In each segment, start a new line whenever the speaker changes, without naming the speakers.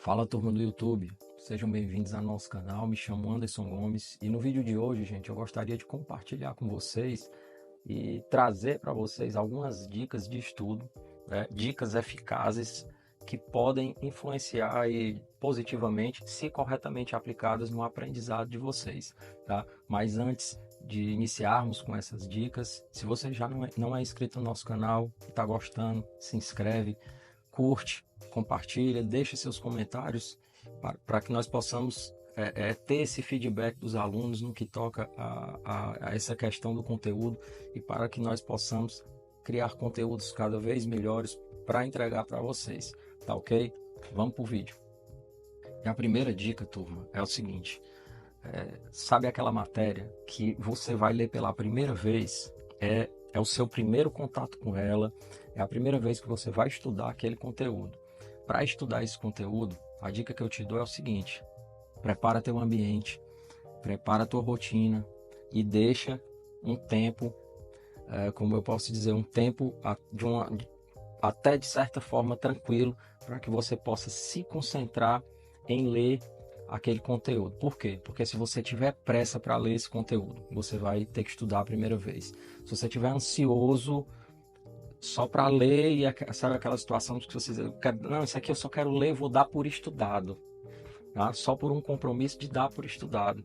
Fala, turma do YouTube, sejam bem-vindos ao nosso canal. Me chamo Anderson Gomes e no vídeo de hoje, gente, eu gostaria de compartilhar com vocês e trazer para vocês algumas dicas de estudo, né? Dicas eficazes que podem influenciar positivamente, se corretamente aplicadas no aprendizado de vocês, tá? Mas antes de iniciarmos com essas dicas, se você já não é inscrito no nosso canal, está gostando, se inscreve, curte, compartilha, deixa seus comentários para que nós possamos ter esse feedback dos alunos no que toca a essa questão do conteúdo e para que nós possamos criar conteúdos cada vez melhores para entregar para vocês, tá ok? Vamos para o vídeo. E a primeira dica, turma, é o seguinte: sabe aquela matéria que você vai ler pela primeira vez? É o seu primeiro contato com ela, é a primeira vez que você vai estudar aquele conteúdo. Para estudar esse conteúdo, a dica que eu te dou é o seguinte: prepara teu ambiente, prepara tua rotina e deixa um tempo, como eu posso dizer, um tempo até de certa forma tranquilo, para que você possa se concentrar em ler aquele conteúdo. Por quê? Porque se você tiver pressa para ler esse conteúdo, você vai ter que estudar a primeira vez. Se você tiver ansioso só para ler e sabe aquela situação que você diz, não, isso aqui eu só quero ler, vou dar por estudado, tá? Só por um compromisso de dar por estudado.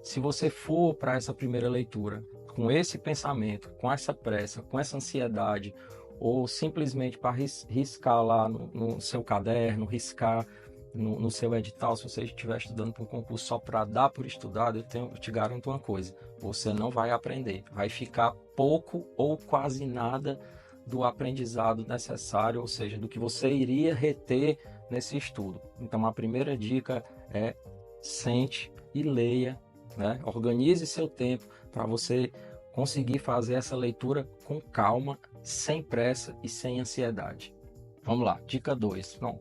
Se você for para essa primeira leitura com esse pensamento, com essa pressa, com essa ansiedade, ou simplesmente para riscar lá no seu caderno, riscar no seu edital, se você estiver estudando para um concurso só para dar por estudado, eu te garanto uma coisa: você não vai aprender, vai ficar pouco ou quase nada do aprendizado necessário, ou seja, do que você iria reter nesse estudo. Então a primeira dica é: sente e leia, né? Organize seu tempo para você conseguir fazer essa leitura com calma, sem pressa e sem ansiedade. Vamos lá, dica 2. Não,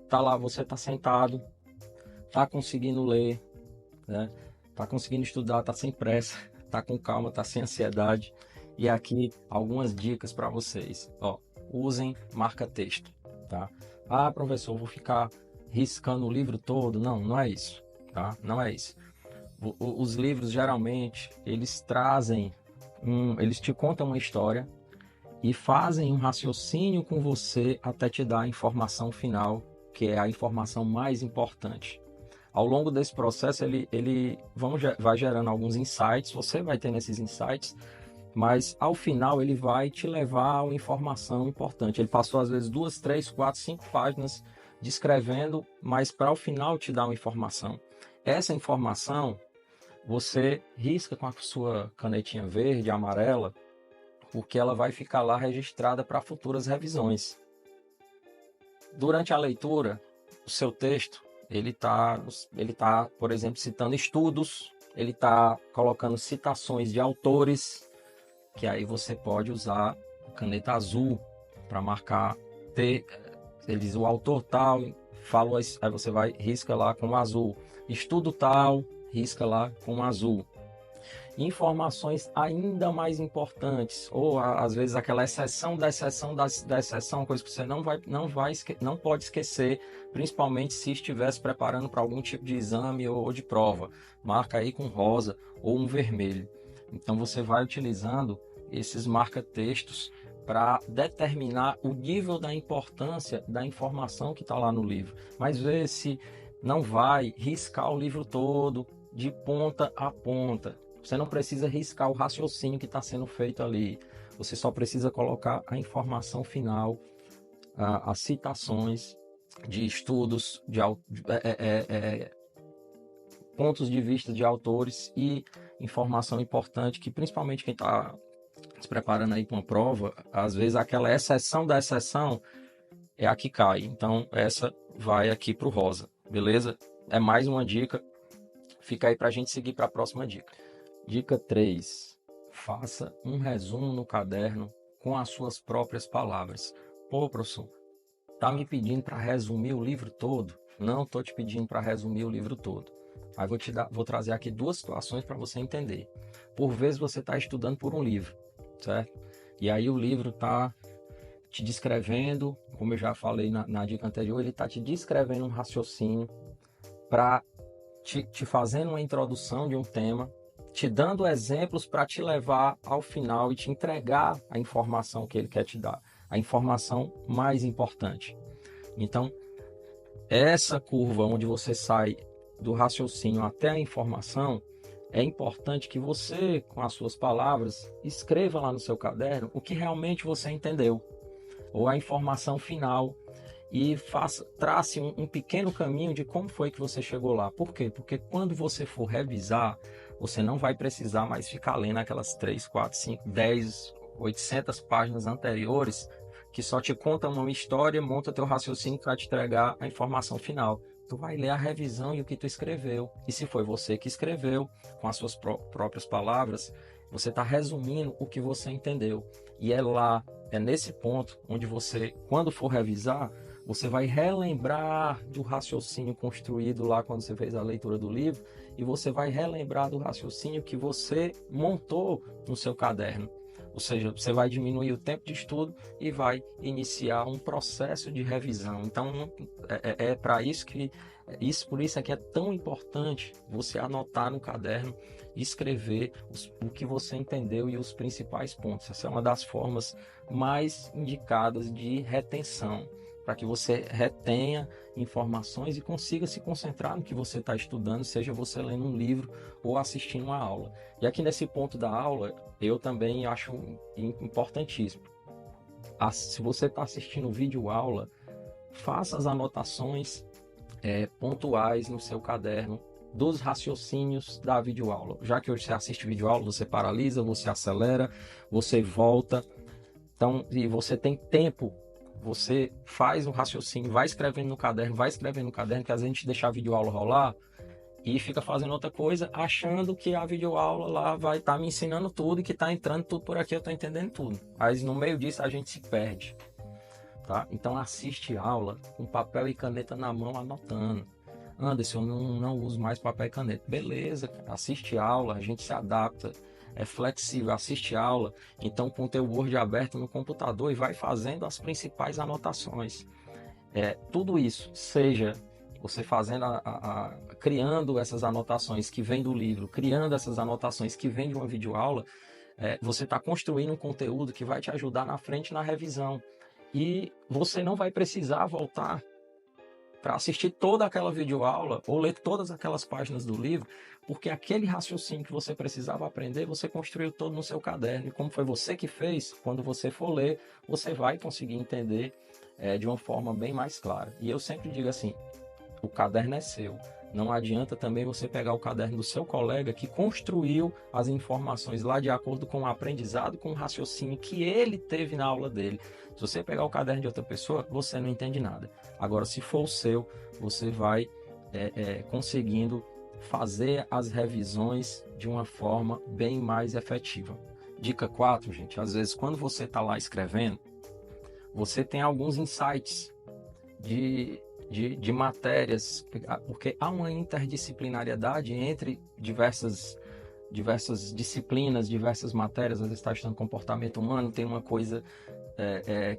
tá lá, você tá sentado, tá conseguindo ler, né? Tá conseguindo estudar, tá sem pressa, tá com calma, tá sem ansiedade. E aqui algumas dicas para vocês. Ó, usem marca-texto, tá? Ah, professor, vou ficar riscando o livro todo? Não, não é isso, tá? Não é isso. Os livros geralmente eles trazem eles te contam uma história e fazem um raciocínio com você até te dar a informação final, que é a informação mais importante. Ao longo desse processo, ele vai gerando alguns insights, você vai tendo esses insights, mas ao final ele vai te levar a uma informação importante. Ele passou às vezes 2, 3, 4, 5 páginas descrevendo, mas para o final te dar uma informação. Essa informação você risca com a sua canetinha verde, amarela, porque ela vai ficar lá registrada para futuras revisões. Durante a leitura, o seu texto, ele tá, por exemplo, citando estudos, ele está colocando citações de autores, que aí você pode usar caneta azul para marcar, ele diz o autor tal, fala, aí você risca lá com azul, estudo tal, risca lá com azul. Informações ainda mais importantes, ou às vezes aquela exceção da exceção da exceção, coisa que você não pode esquecer, principalmente se estiver se preparando para algum tipo de exame ou de prova. Marca aí com rosa ou um vermelho. Então você vai utilizando esses marca-textos para determinar o nível da importância da informação que está lá no livro. Mas vê se não vai riscar o livro todo de ponta a ponta. Você não precisa riscar o raciocínio que está sendo feito ali. Você só precisa colocar a informação final, as citações de estudos, pontos de vista de autores e informação importante que principalmente quem está se preparando aí para uma prova, às vezes aquela exceção da exceção é a que cai. Então essa vai aqui para o rosa, beleza? É mais uma dica. Fica aí para a gente seguir para a próxima dica. Dica 3. Faça um resumo no caderno com as suas próprias palavras. Pô, professor, tá me pedindo para resumir o livro todo? Não estou te pedindo para resumir o livro todo. Aí vou trazer aqui duas situações para você entender. Por vezes você está estudando por um livro, certo? E aí o livro está te descrevendo, como eu já falei na dica anterior, ele está te descrevendo um raciocínio para te fazendo uma introdução de um tema, te dando exemplos para te levar ao final e te entregar a informação que ele quer te dar, a informação mais importante. Então, essa curva onde você sai do raciocínio até a informação, é importante que você, com as suas palavras, escreva lá no seu caderno o que realmente você entendeu, ou a informação final, e trace um pequeno caminho de como foi que você chegou lá. Por quê? Porque quando você for revisar, você não vai precisar mais ficar lendo aquelas 3, 4, 5, 10, 800 páginas anteriores, que só te contam uma história, monta teu raciocínio para te entregar a informação final. Tu vai ler a revisão e o que tu escreveu. E se foi você que escreveu, com as suas próprias palavras, você está resumindo o que você entendeu. E é lá, é nesse ponto onde você, quando for revisar, você vai relembrar do raciocínio construído lá quando você fez a leitura do livro, e você vai relembrar do raciocínio que você montou no seu caderno. Ou seja, você vai diminuir o tempo de estudo e vai iniciar um processo de revisão. Então, para isso que por isso é que é tão importante você anotar no caderno e escrever o que você entendeu e os principais pontos. Essa é uma das formas mais indicadas de retenção, para que você retenha informações e consiga se concentrar no que você está estudando, seja você lendo um livro ou assistindo uma aula. E aqui nesse ponto da aula, eu também acho importantíssimo. Se você está assistindo vídeo aula, faça as anotações pontuais no seu caderno dos raciocínios da videoaula. Já que hoje você assiste videoaula, você paralisa, você acelera, você volta. Então, e você tem tempo, você faz um raciocínio, vai escrevendo no caderno, que às vezes a gente deixa a videoaula rolar e fica fazendo outra coisa, achando que a videoaula lá vai estar me ensinando tudo e que está entrando tudo por aqui, eu estou entendendo tudo. Mas no meio disso a gente se perde. Tá? Então assiste aula com papel e caneta na mão, anotando. Anderson, eu não uso mais papel e caneta. Beleza, assiste aula, a gente se adapta, é flexível, assiste aula, então com o teu Word aberto no computador e vai fazendo as principais anotações. Tudo isso, seja você fazendo criando essas anotações que vêm do livro, criando essas anotações que vêm de uma videoaula, você está construindo um conteúdo que vai te ajudar na frente na revisão. E você não vai precisar voltar para assistir toda aquela videoaula ou ler todas aquelas páginas do livro, porque aquele raciocínio que você precisava aprender, você construiu todo no seu caderno. E como foi você que fez, quando você for ler, você vai conseguir entender de uma forma bem mais clara. E eu sempre digo assim, o caderno é seu. Não adianta também você pegar o caderno do seu colega que construiu as informações lá de acordo com o aprendizado, com o raciocínio que ele teve na aula dele. Se você pegar o caderno de outra pessoa, você não entende nada. Agora, se for o seu, você vai conseguindo fazer as revisões de uma forma bem mais efetiva. Dica 4, gente. Às vezes, quando você está lá escrevendo, você tem alguns insights de matérias, porque há uma interdisciplinariedade entre diversas disciplinas, diversas matérias. Às vezes está estudando comportamento humano, tem uma coisa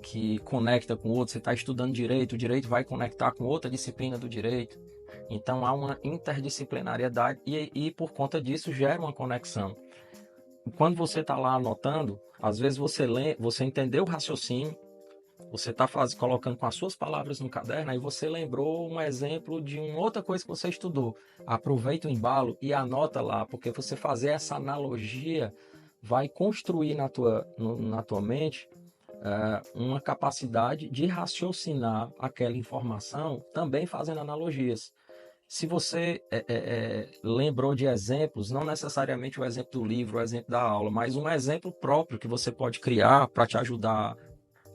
que conecta com outra. Você está estudando direito, o direito vai conectar com outra disciplina do direito. Então há uma interdisciplinariedade e por conta disso gera uma conexão. Quando você está lá anotando, às vezes você entendeu o raciocínio, você está colocando com as suas palavras no caderno, aí você lembrou um exemplo de uma outra coisa que você estudou. Aproveita o embalo e anota lá, porque você fazer essa analogia vai construir na tua mente uma capacidade de raciocinar aquela informação, também fazendo analogias. Se você lembrou de exemplos, não necessariamente o exemplo do livro, o exemplo da aula, mas um exemplo próprio que você pode criar para te ajudar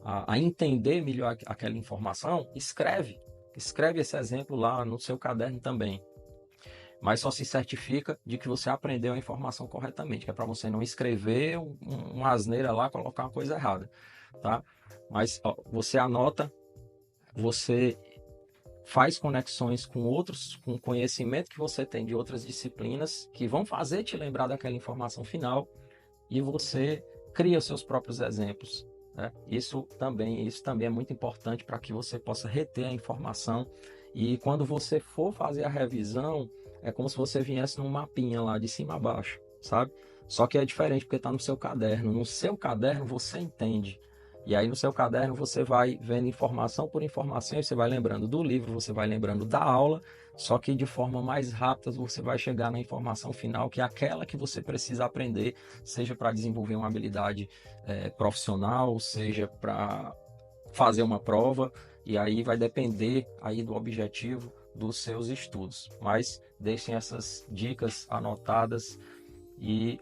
a entender melhor aquela informação, escreve esse exemplo lá no seu caderno também. Mas só se certifica de que você aprendeu a informação corretamente, que é para você não escrever uma asneira lá, colocar uma coisa errada, tá? Mas você anota, você faz conexões com o conhecimento que você tem de outras disciplinas que vão fazer te lembrar daquela informação final, e você cria os seus próprios exemplos. né? Isso também é muito importante para que você possa reter a informação e quando você for fazer a revisão, é como se você viesse num mapinha lá de cima a baixo, sabe? Só que é diferente porque está no seu caderno. No seu caderno você entende. E aí no seu caderno você vai vendo informação por informação e você vai lembrando do livro, você vai lembrando da aula, só que de forma mais rápida você vai chegar na informação final, que é aquela que você precisa aprender, seja para desenvolver uma habilidade profissional, seja para fazer uma prova, e aí vai depender aí do objetivo dos seus estudos. Mas deixem essas dicas anotadas e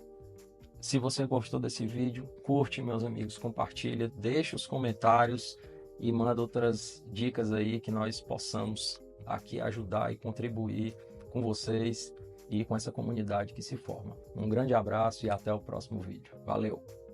se você gostou desse vídeo, curte, meus amigos, compartilha, deixa os comentários e manda outras dicas aí que nós possamos aqui ajudar e contribuir com vocês e com essa comunidade que se forma. Um grande abraço e até o próximo vídeo. Valeu!